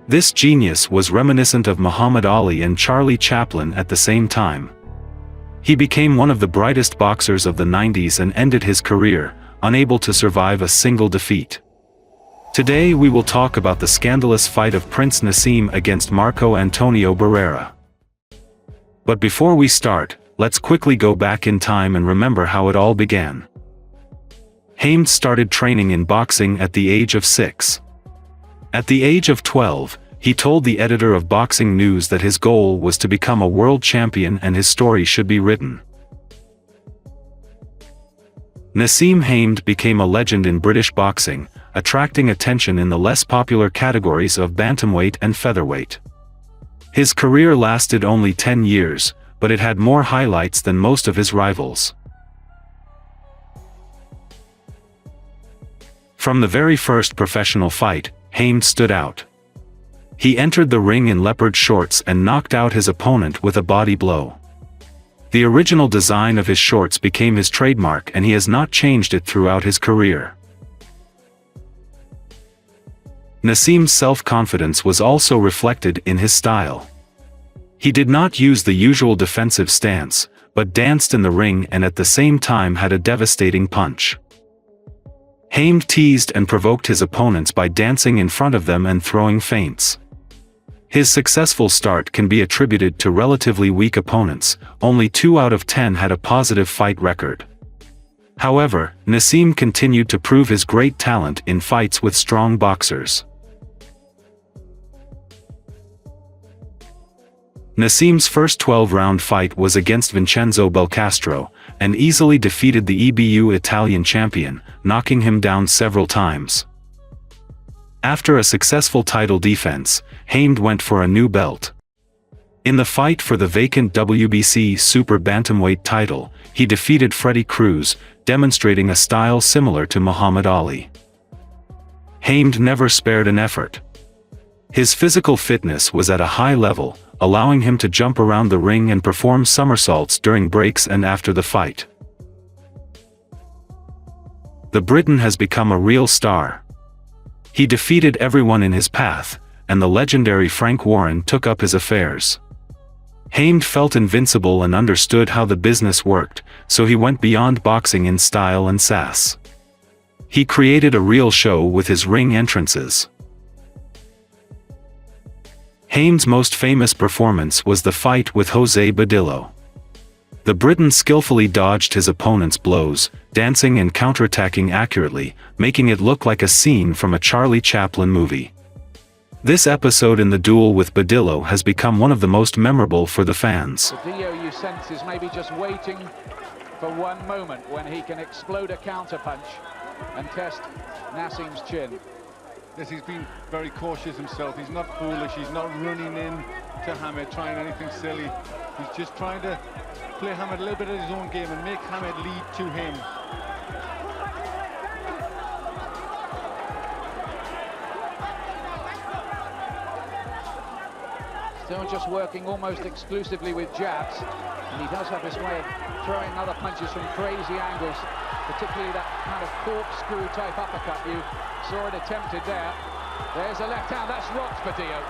This genius was reminiscent of Muhammad Ali and Charlie Chaplin at the same time. He became one of the brightest boxers of the 90s and ended his career, unable to survive a single defeat. Today we will talk about the scandalous fight of Prince Naseem against Marco Antonio Barrera. But before we start, let's quickly go back in time and remember how it all began. Hamed started training in boxing at the age of 6. At the age of 12, he told the editor of Boxing News that his goal was to become a world champion and his story should be written. Naseem Hamed became a legend in British boxing, attracting attention in the less popular categories of bantamweight and featherweight. His career lasted only 10 years, but it had more highlights than most of his rivals. From the very first professional fight, Hamed stood out. He entered the ring in leopard shorts and knocked out his opponent with a body blow. The original design of his shorts became his trademark and he has not changed it throughout his career. Naseem's self-confidence was also reflected in his style. He did not use the usual defensive stance, but danced in the ring and at the same time had a devastating punch. Hamed teased and provoked his opponents by dancing in front of them and throwing feints. His successful start can be attributed to relatively weak opponents. Only 2 out of 10 had a positive fight record. However, Naseem continued to prove his great talent in fights with strong boxers. Naseem's first 12-round fight was against Vincenzo Belcastro, and easily defeated the EBU Italian champion, knocking him down several times. After a successful title defense, Hamed went for a new belt. In the fight for the vacant WBC Super Bantamweight title, he defeated Freddie Cruz, demonstrating a style similar to Muhammad Ali. Hamed never spared an effort. His physical fitness was at a high level, allowing him to jump around the ring and perform somersaults during breaks and after the fight. The Briton has become a real star. He defeated everyone in his path, and the legendary Frank Warren took up his affairs. Hamed felt invincible and understood how the business worked, so he went beyond boxing in style and sass. He created a real show with his ring entrances. Hamed's most famous performance was the fight with Jose Badillo. The Briton skillfully dodged his opponent's blows, dancing and counterattacking accurately, making it look like a scene from a Charlie Chaplin movie. This episode in the duel with Badillo has become one of the most memorable for the fans. Badillo, you sense, is maybe just waiting for one moment when he can explode a counterpunch and test Naseem's chin. Yes, he's been very cautious himself. He's not foolish. He's not running in to Hamed, trying anything silly. He's just trying to play Hamed a little bit of his own game and make Hamed lead to him. Still just working almost exclusively with jabs, and he does have his way of throwing other punches from crazy angles, particularly that kind of corkscrew type uppercut. You saw it attempted there. There's a left hand, that's rocked Badillo.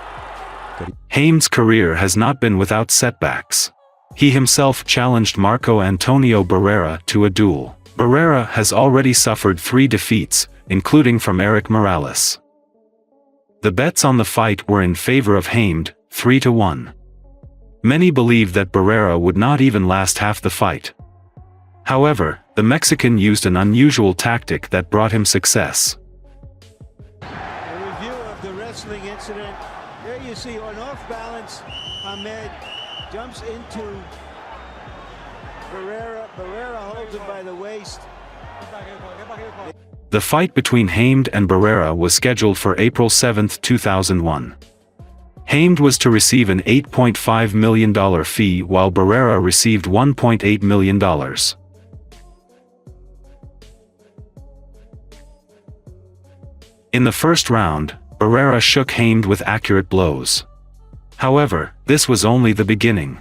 Hamed's career has not been without setbacks. He himself challenged Marco Antonio Barrera to a duel. Barrera has already suffered 3 defeats, including from Eric Morales. The bets on the fight were in favor of Hamed, 3-1. Many believed that Barrera would not even last half the fight. However, the Mexican used an unusual tactic that brought him success. A review of the wrestling incident. There you see, on off balance, Hamed jumps into Barrera. Barrera holds him by the waist. The fight between Hamed and Barrera was scheduled for April 7, 2001. Hamed was to receive an $8.5 million fee while Barrera received $1.8 million. In the first round, Barrera shook Hamed with accurate blows. However, this was only the beginning.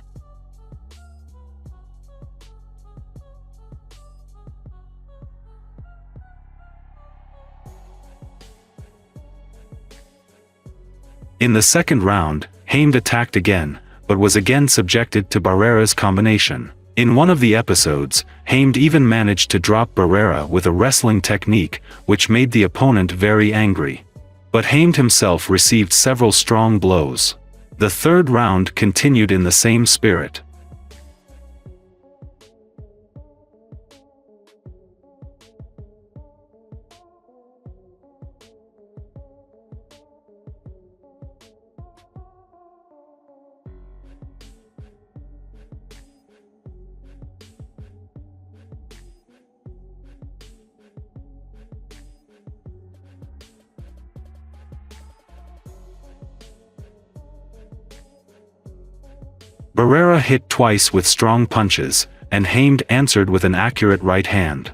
In the second round, Hamed attacked again, but was again subjected to Barrera's combination. In one of the episodes, Hamed even managed to drop Barrera with a wrestling technique, which made the opponent very angry. But Hamed himself received several strong blows. The third round continued in the same spirit. Barrera hit twice with strong punches, and Hamed answered with an accurate right hand.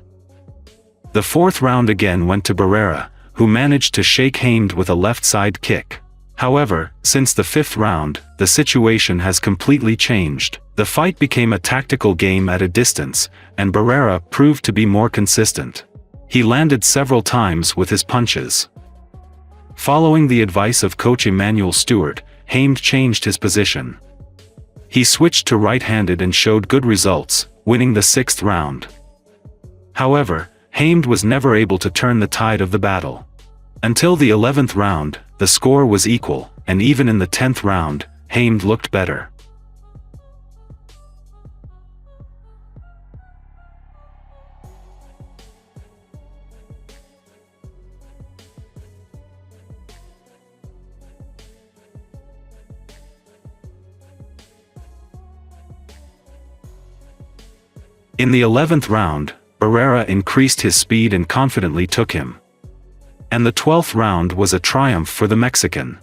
The fourth round again went to Barrera, who managed to shake Hamed with a left side kick. However, since the fifth round, the situation has completely changed. The fight became a tactical game at a distance, and Barrera proved to be more consistent. He landed several times with his punches. Following the advice of coach Emmanuel Stewart, Hamed changed his position. He switched to right-handed and showed good results, winning the sixth round. However, Hamed was never able to turn the tide of the battle. Until the 11th round, the score was equal, and even in the 10th round, Hamed looked better. In the 11th round, Barrera increased his speed and confidently took him. And the 12th round was a triumph for the Mexican.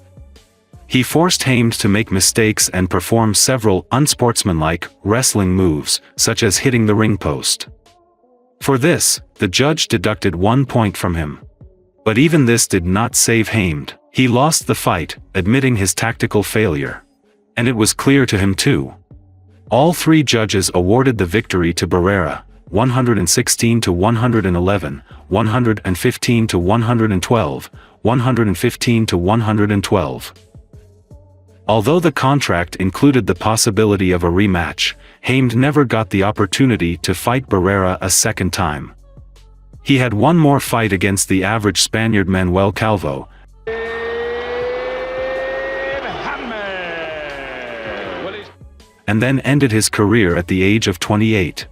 He forced Hamed to make mistakes and perform several unsportsmanlike wrestling moves, such as hitting the ring post. For this, the judge deducted 1 point from him. But even this did not save Hamed. He lost the fight, admitting his tactical failure. And it was clear to him too. All three judges awarded the victory to Barrera, 116 to 111, 115 to 112, 115 to 112. Although the contract included the possibility of a rematch, Hamed never got the opportunity to fight Barrera a second time. He had one more fight against the average Spaniard Manuel Calvo, and then ended his career at the age of 28.